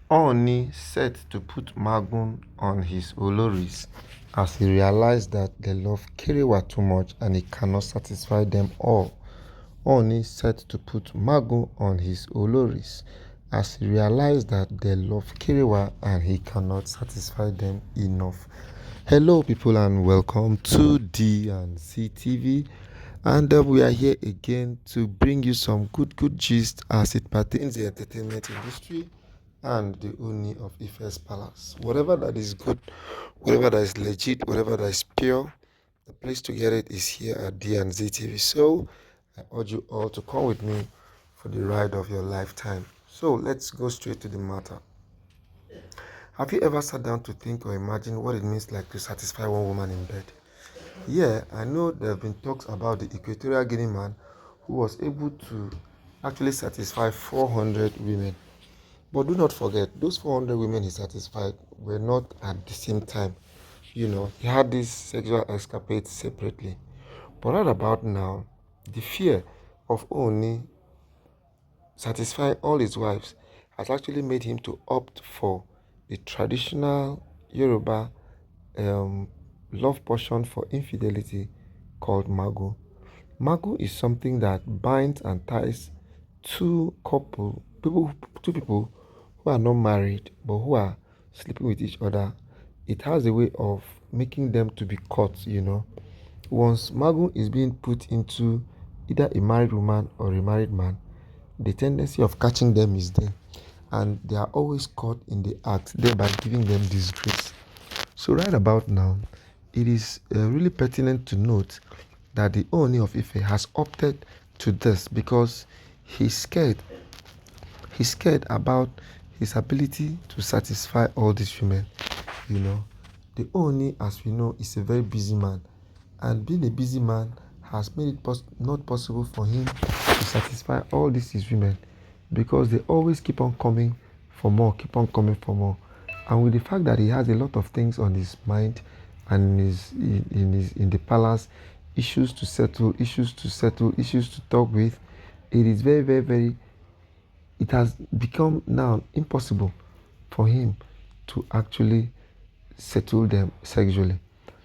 Ooni set to put Magun on his Oloris as he realized that they love Karewa too much and he cannot satisfy them all. Ooni set to put Magun on his Oloris as he realized that they love Karewa and he cannot satisfy them enough. Hello, people, and welcome to D&C TV. And we are here again to bring you some good gist as it pertains to the entertainment industry and the Ooni of Ife's palace. Whatever that is good, whatever that is legit, whatever that is pure, the place to get it is here at D&Z TV. So I urge you all to come with me for the ride of your lifetime. So let's go straight to the matter. Have you ever sat down to think or imagine what it means like to satisfy one woman in bed? Yeah, I know there have been talks about the Equatorial Guinea man who was able to actually satisfy 400 women. But do not forget, those 400 women he satisfied were not at the same time. He had these sexual escapades separately. But right about now, the fear of Ooni satisfying all his wives has actually made him to opt for the traditional Yoruba um, love portion for infidelity called Magu. Magu is something that binds and ties two people who are not married but who are sleeping with each other. It has a way of making them to be caught. Once Magu is being put into either a married woman or a married man, the tendency of catching them is there, and they are always caught in the act, thereby giving them disgrace. So right about now, it is really pertinent to note that the Ooni of Ife has opted to this because he's scared. He's scared about his ability to satisfy all these women. You know, the Ooni, as we know, is a very busy man, and being a busy man has made it not possible for him to satisfy all these his women because they always keep on coming for more, keep on coming for more. And with the fact that he has a lot of things on his mind and in the palace, issues to settle, issues to talk with, it is very, it has become now impossible for him to actually settle them sexually.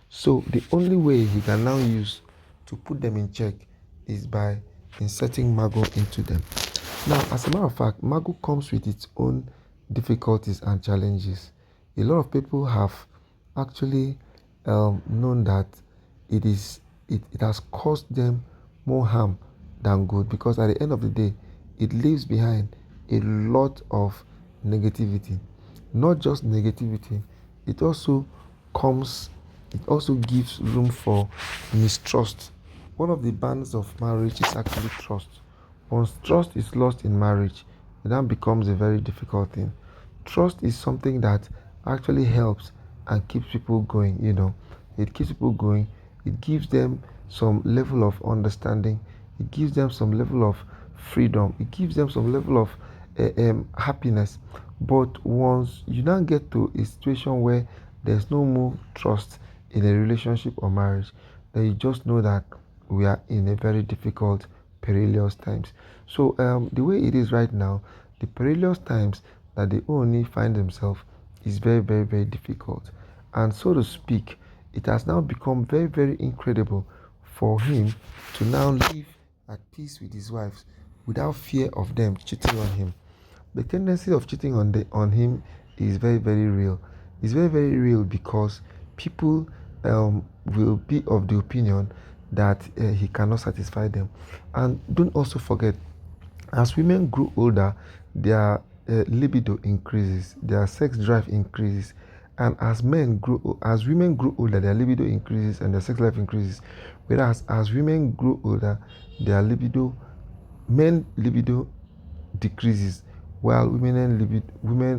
So the only way he can now use to put them in check is by inserting Mago into them. Now, as a matter of fact, Mago comes with its own difficulties and challenges. A lot of people have actually known that it has caused them more harm than good because at the end of the day, it leaves behind a lot of negativity. Not just negativity, it also comes, it also gives room for mistrust. One of the bands of marriage is actually trust. Once trust is lost in marriage, it then becomes a very difficult thing. Trust is something that actually helps and keeps people going. It keeps people going. It gives them some level of understanding. It gives them some level of freedom. It gives them some level of happiness. But once you now get to a situation where there's no more trust in a relationship or marriage, then you just know that we are in a very difficult, perilous times. So the way it is right now, the perilous times that they only find themselves is very difficult. And so to speak, it has now become very incredible for him to now live at peace with his wives without fear of them cheating on him. The tendency of cheating on him is very real. It's very real because people will be of the opinion that he cannot satisfy them. And don't also forget, as women grow older, their libido increases, their sex drive increases, and as women grow older, their libido increases and their sex life increases. Whereas as women grow older, their men libido decreases while women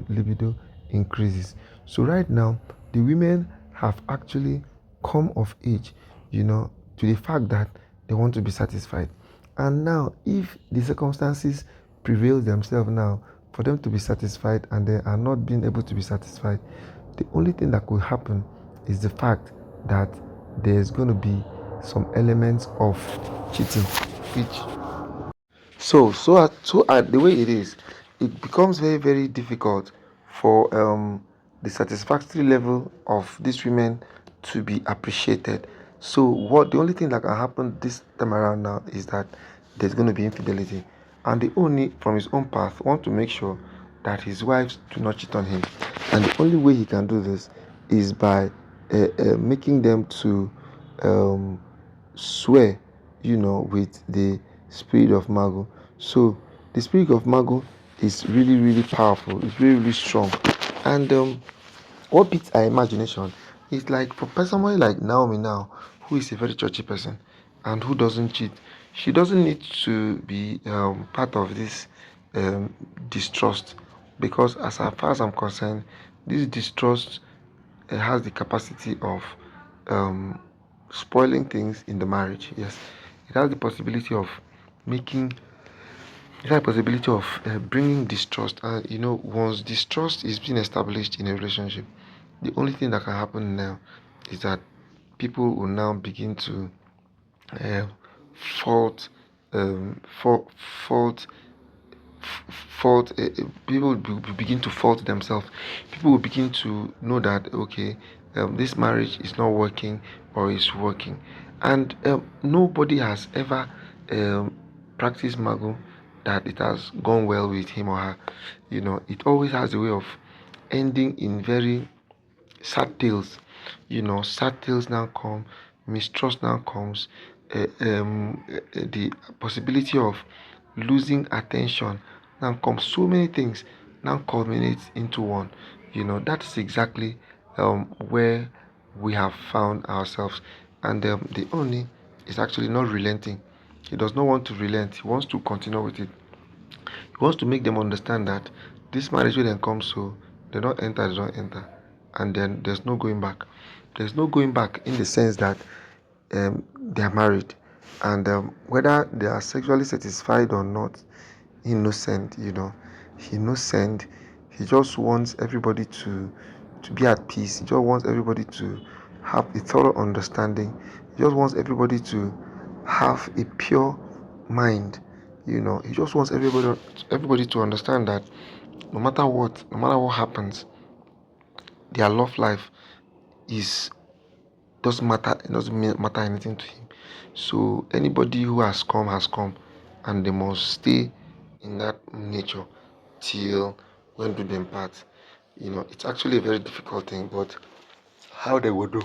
libido increases. So right now, the women have actually come of age, to the fact that they want to be satisfied. And now, if the circumstances prevail themselves now for them to be satisfied and they are not being able to be satisfied, the only thing that could happen is the fact that there's going to be some elements of cheating, which the way it is, it becomes very difficult for the satisfactory level of these women to be appreciated. So what the only thing that can happen this time around now is that there's going to be infidelity, and the Ooni from his own path want to make sure that his wives do not cheat on him, and the only way he can do this is by making them to um, swear, with the spirit of Magun. So the spirit of Magun is really, really powerful. It's really, really strong. And what beats our imagination is like for somebody like Naomi now, who is a very churchy person and who doesn't cheat. She doesn't need to be part of this um, distrust, because as far as I'm concerned, this distrust has the capacity of um, spoiling things in the marriage. Yes, it has the possibility of making, it has the possibility of bringing distrust. And once distrust is being established in a relationship, the only thing that can happen now is that people will now begin to uh, fault, fault, fault fault people will begin to fault themselves. People will begin to know that, okay, this marriage is not working or is working. And nobody has ever practiced Mago that it has gone well with him or her. It always has a way of ending in very sad tales. Sad tales now come, mistrust now comes, the possibility of losing attention now comes. So many things now culminate into one. That is exactly where we have found ourselves. And the Oni is actually not relenting. He does not want to relent. He wants to continue with it. He wants to make them understand that this marriage will then come, so they don't enter, and then there's no going back. There's no going back in the sense that they are married, and whether they are sexually satisfied or not, innocent, innocent. He just wants everybody to be at peace. He just wants everybody to have a thorough understanding. He just wants everybody to have a pure mind. He just wants everybody to understand that no matter what happens, their love life is doesn't matter. It doesn't matter anything to him. So anybody who has come, and they must stay in that nature till when do them part. It's actually a very difficult thing, but how they will do.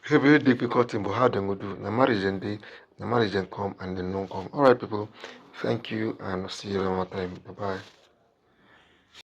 It's a very difficult thing, but how they will do. The marriage then come and then no come. All right, people. Thank you, and see you another time. Bye bye.